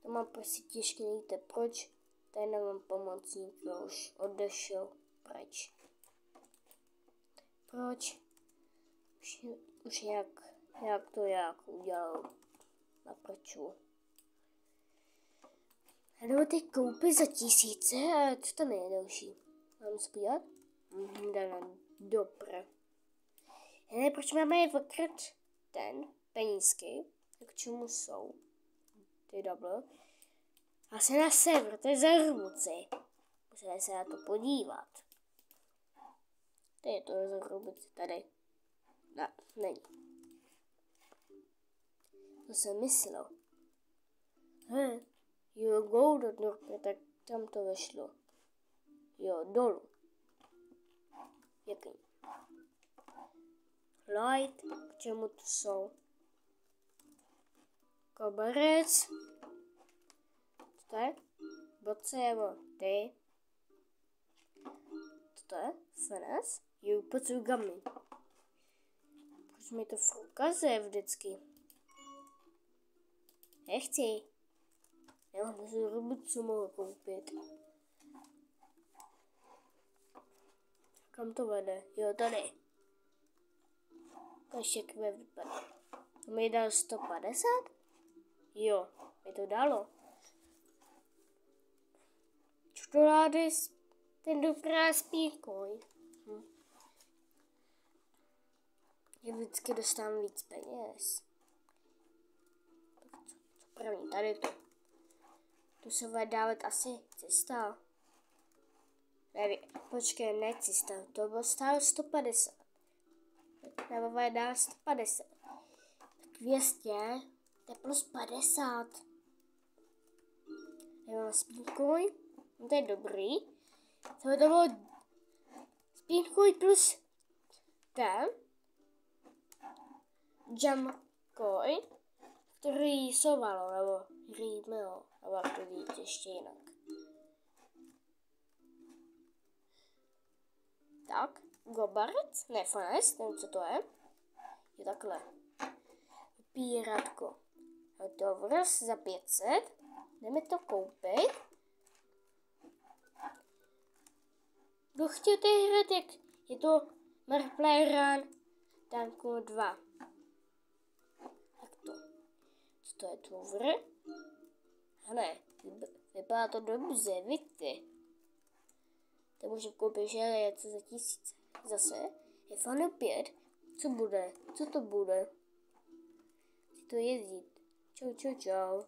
To mám prostě těžké, nevíte proč? Tady nemám pomocník, už odešel pryč. Proč? Už jak to udělal na prču. Já jdeme teď koupit za 1000 a co tam je další? Mám zpívat? Dám dobré. Ne, proč máme dvakrát penízky? K čemu jsou? Ty double. Asi na server, to je za rubuci. Musíme se na to podívat. To je to za rubuci tady. Ne, není. To jsem myslel. Jo, go do dnorky, tak tam to vešlo. Jo, dolů. Jaký? Light, k čemu to jsou? Koberec. Co to je? Boce nebo ty? Co to je? Fenes? Jo, pocugami. Proč mi to ukazuje vždycky? Nechci. Nemám si robotu mohu koupit. Kam to vede? Jo, tady. Ještě jak vypadá. To mi dal 150? Jo, mi to dalo. Čokolády, ten dobrá spíkoj. Já vždycky dostávám víc peněz. Tak co první, tady to. Tu se bude dávat asi cesta. Počkej, ne cesta, to bylo stálo 150. Nebo bude dávat 150. Tak 200, to je plus 50. Nebo spínkuj, to je dobrý. To bylo spínkuj plus ten jamkoj, který sovalo, nebo rýmilo, nebo jak to víc ještě jinak. Tak, gobarec, ne fanes, nevím, co to je. Je takhle. Píratko. Je to vrz za 500. Jdeme to koupit. Kdo chtěl hrát, jak je to Marplayran Tanko 2. Tak to. Co to je tvůr? A ne, vypadá to dobře, vidíte. To můžu koupit, že je co za 1000. Zase je fan 5. Co bude? Co to bude? Chci to jezdit. Čau.